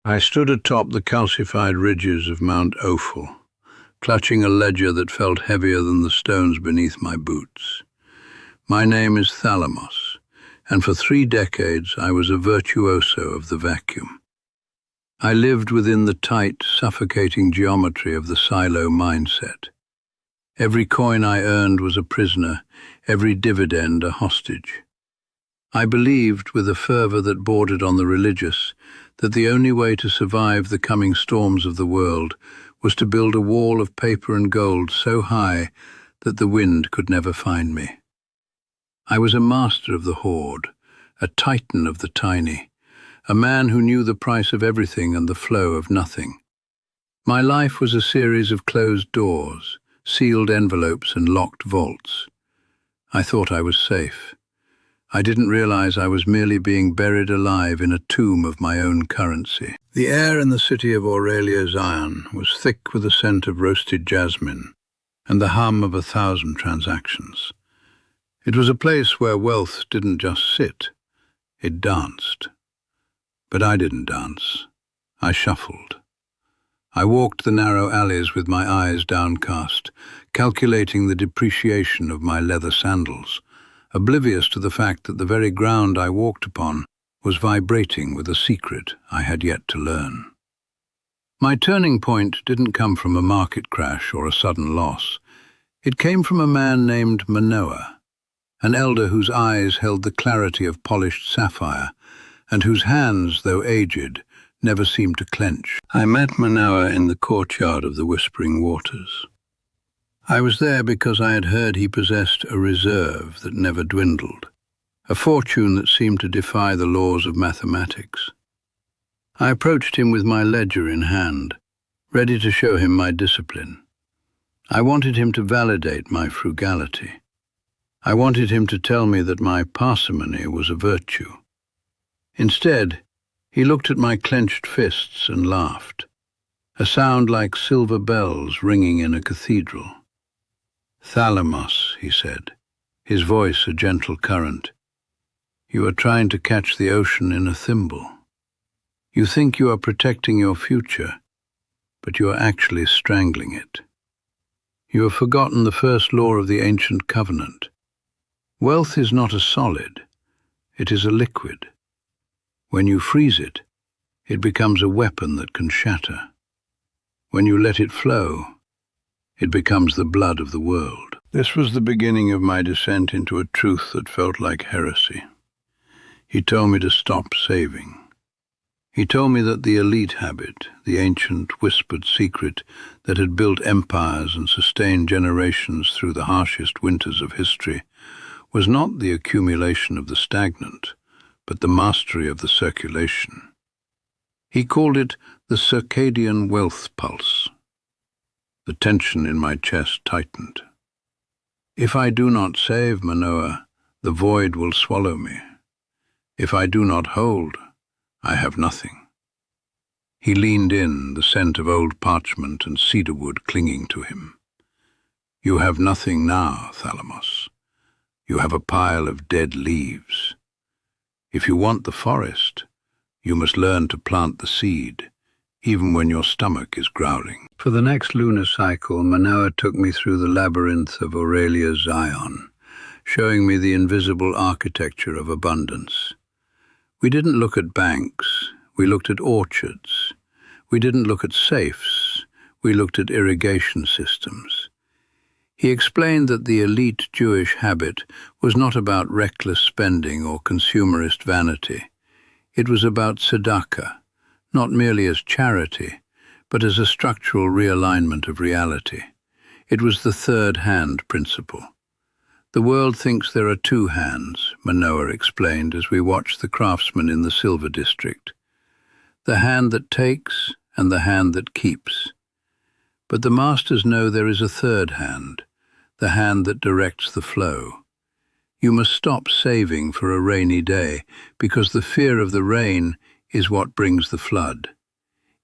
I stood atop the calcified ridges of Mount Ophel, clutching a ledger that felt heavier than the stones beneath my boots. My name is Thalamos, and for 3 decades I was a virtuoso of the vacuum. I lived within the tight, suffocating geometry of the silo mindset. Every coin I earned was a prisoner, every dividend a hostage. I believed, with a fervor that bordered on the religious, that the only way to survive the coming storms of the world was to build a wall of paper and gold so high that the wind could never find me. I was a master of the hoard, a titan of the tiny, a man who knew the price of everything and the flow of nothing. My life was a series of closed doors, sealed envelopes and locked vaults. I thought I was safe. I didn't realize I was merely being buried alive in a tomb of my own currency. The air in the city of Aurelia Zion was thick with the scent of roasted jasmine and the hum of 1,000 transactions. It was a place where wealth didn't just sit, it danced. But I didn't dance. I shuffled. I walked the narrow alleys with my eyes downcast, calculating the depreciation of my leather sandals, oblivious to the fact that the very ground I walked upon was vibrating with a secret I had yet to learn. My turning point didn't come from a market crash or a sudden loss. It came from a man named Manoah, an elder whose eyes held the clarity of polished sapphire, and whose hands, though aged, never seemed to clench. I met Manoah in the courtyard of the Whispering Waters. I was there because I had heard he possessed a reserve that never dwindled, a fortune that seemed to defy the laws of mathematics. I approached him with my ledger in hand, ready to show him my discipline. I wanted him to validate my frugality. I wanted him to tell me that my parsimony was a virtue. Instead, he looked at my clenched fists and laughed, a sound like silver bells ringing in a cathedral. "Thalamos," he said, his voice a gentle current. "You are trying to catch the ocean in a thimble. You think you are protecting your future, but you are actually strangling it. You have forgotten the first law of the ancient covenant. Wealth is not a solid, it is a liquid. When you freeze it, it becomes a weapon that can shatter. When you let it flow, it becomes the blood of the world." This was the beginning of my descent into a truth that felt like heresy. He told me to stop saving. He told me that the elite habit, the ancient whispered secret that had built empires and sustained generations through the harshest winters of history, was not the accumulation of the stagnant, but the mastery of the circulation. He called it the circadian wealth pulse. The tension in my chest tightened. If I do not save, Manoah, the void will swallow me. If I do not hold, I have nothing. He leaned in, the scent of old parchment and cedarwood clinging to him. "You have nothing now, Thalamos. You have a pile of dead leaves. If you want the forest, you must learn to plant the seed, even when your stomach is growling." For the next lunar cycle, Manoah took me through the labyrinth of Aurelia Zion, showing me the invisible architecture of abundance. We didn't look at banks, we looked at orchards. We didn't look at safes, we looked at irrigation systems. He explained that the elite Jewish habit was not about reckless spending or consumerist vanity. It was about tzedakah, not merely as charity, but as a structural realignment of reality. It was the third hand principle. "The world thinks there are 2 hands," Manoah explained as we watched the craftsmen in the silver district. "The hand that takes and the hand that keeps. But the masters know there is a third hand, the hand that directs the flow. You must stop saving for a rainy day, because the fear of the rain is what brings the flood.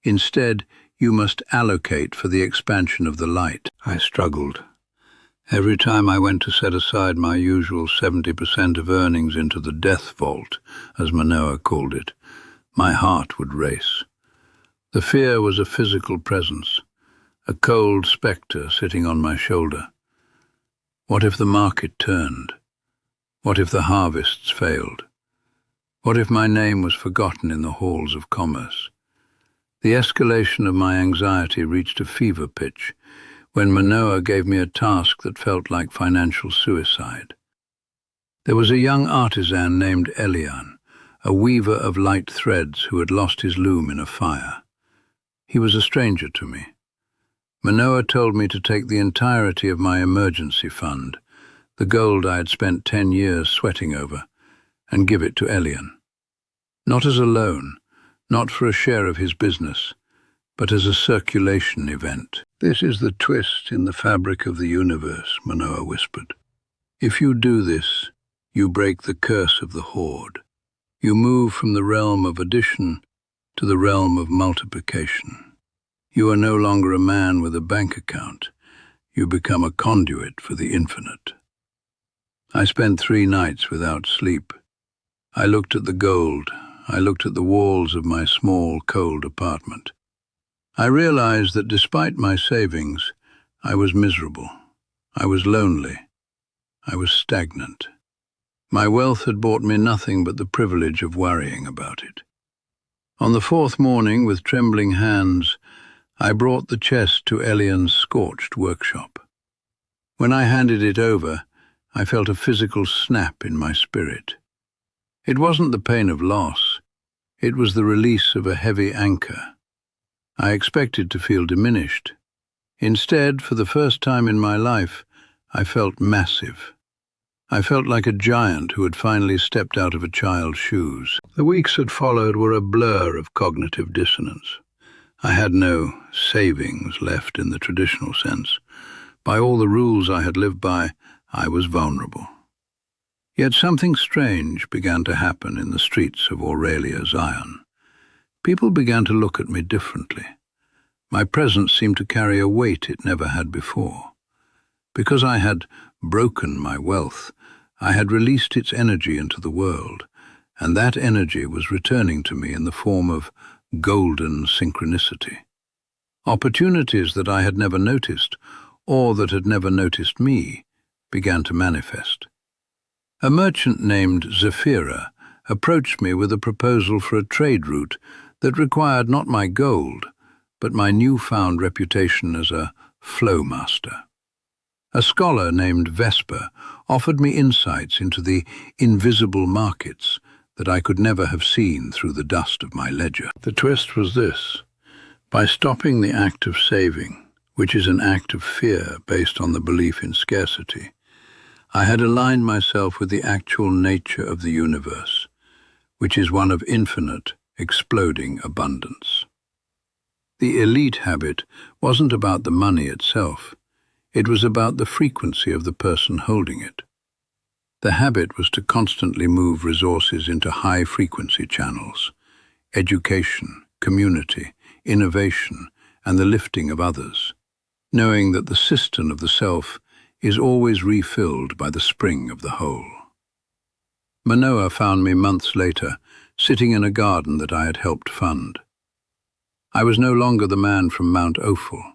Instead, you must allocate for the expansion of the light." I struggled. Every time I went to set aside my usual 70% of earnings into the death vault, as Manoah called it, my heart would race. The fear was a physical presence, a cold spectre sitting on my shoulder. What if the market turned? What if the harvests failed? What if my name was forgotten in the halls of commerce? The escalation of my anxiety reached a fever pitch when Manoa gave me a task that felt like financial suicide. There was a young artisan named Elian, a weaver of light threads who had lost his loom in a fire. He was a stranger to me. Manoa told me to take the entirety of my emergency fund, the gold I had spent 10 years sweating over, and give it to Elian. Not as a loan, not for a share of his business, but as a circulation event. "This is the twist in the fabric of the universe," Manoa whispered. "If you do this, you break the curse of the horde. You move from the realm of addition to the realm of multiplication. You are no longer a man with a bank account. You become a conduit for the infinite." I spent 3 nights without sleep. I looked at the gold. I looked at the walls of my small, cold apartment. I realized that despite my savings, I was miserable. I was lonely. I was stagnant. My wealth had bought me nothing but the privilege of worrying about it. On the 4th morning, with trembling hands, I brought the chest to Elian's scorched workshop. When I handed it over, I felt a physical snap in my spirit. It wasn't the pain of loss. It was the release of a heavy anchor. I expected to feel diminished. Instead, for the first time in my life, I felt massive. I felt like a giant who had finally stepped out of a child's shoes. The weeks that followed were a blur of cognitive dissonance. I had no savings left in the traditional sense. By all the rules I had lived by, I was vulnerable. Yet something strange began to happen in the streets of Aurelia, Zion. People began to look at me differently. My presence seemed to carry a weight it never had before. Because I had broken my wealth, I had released its energy into the world, and that energy was returning to me in the form of golden synchronicity. Opportunities that I had never noticed, or that had never noticed me, began to manifest. A merchant named Zafira approached me with a proposal for a trade route that required not my gold, but my newfound reputation as a flow master. A scholar named Vesper offered me insights into the invisible markets that I could never have seen through the dust of my ledger. The twist was this. By stopping the act of saving, which is an act of fear based on the belief in scarcity, I had aligned myself with the actual nature of the universe, which is one of infinite, exploding abundance. The elite habit wasn't about the money itself. It was about the frequency of the person holding it. The habit was to constantly move resources into high-frequency channels: education, community, innovation, and the lifting of others, knowing that the cistern of the self is always refilled by the spring of the whole. Manoa found me months later, sitting in a garden that I had helped fund. I was no longer the man from Mount Ophel.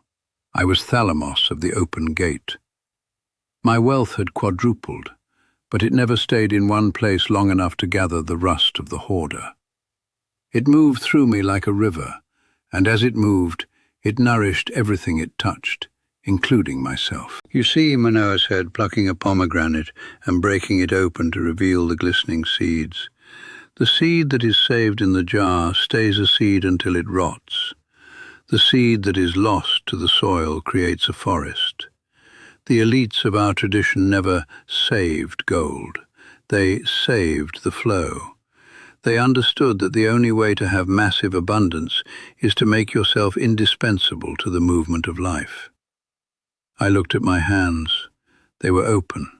I was Thalamos of the Open Gate. My wealth had quadrupled, but it never stayed in one place long enough to gather the rust of the hoarder. It moved through me like a river, and as it moved, it nourished everything it touched, including myself. "You see," Manoa said, plucking a pomegranate and breaking it open to reveal the glistening seeds. "The seed that is saved in the jar stays a seed until it rots. The seed that is lost to the soil creates a forest. The elites of our tradition never saved gold. They saved the flow. They understood that the only way to have massive abundance is to make yourself indispensable to the movement of life." I looked at my hands. They were open.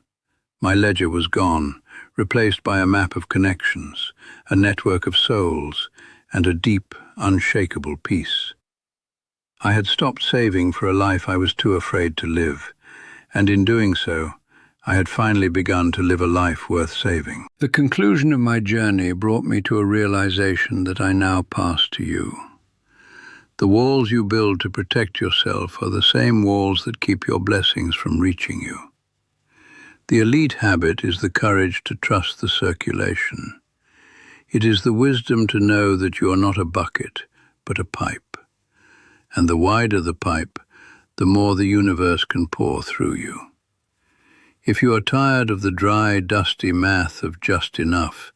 My ledger was gone, replaced by a map of connections, a network of souls, and a deep, unshakable peace. I had stopped saving for a life I was too afraid to live, and in doing so, I had finally begun to live a life worth saving. The conclusion of my journey brought me to a realization that I now pass to you. The walls you build to protect yourself are the same walls that keep your blessings from reaching you. The elite habit is the courage to trust the circulation. It is the wisdom to know that you are not a bucket, but a pipe. And the wider the pipe, the more the universe can pour through you. If you are tired of the dry, dusty math of just enough,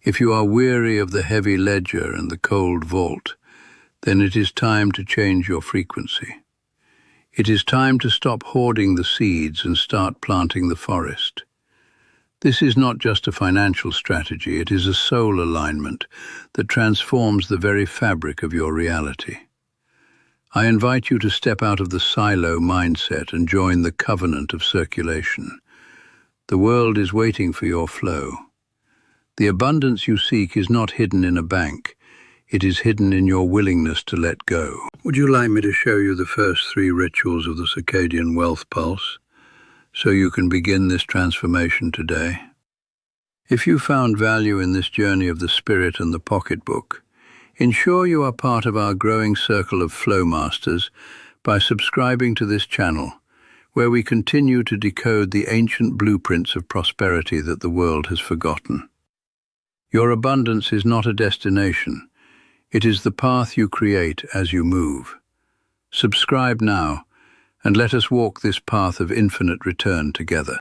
if you are weary of the heavy ledger and the cold vault, then it is time to change your frequency. It is time to stop hoarding the seeds and start planting the forest. This is not just a financial strategy, it is a soul alignment that transforms the very fabric of your reality. I invite you to step out of the silo mindset and join the covenant of circulation. The world is waiting for your flow. The abundance you seek is not hidden in a bank. It is hidden in your willingness to let go. Would you like me to show you the first 3 rituals of the Circadian Wealth Pulse, so you can begin this transformation today? If you found value in this journey of the spirit and the pocketbook, ensure you are part of our growing circle of Flow Masters by subscribing to this channel, where we continue to decode the ancient blueprints of prosperity that the world has forgotten. Your abundance is not a destination. It is the path you create as you move. Subscribe now, and let us walk this path of infinite return together.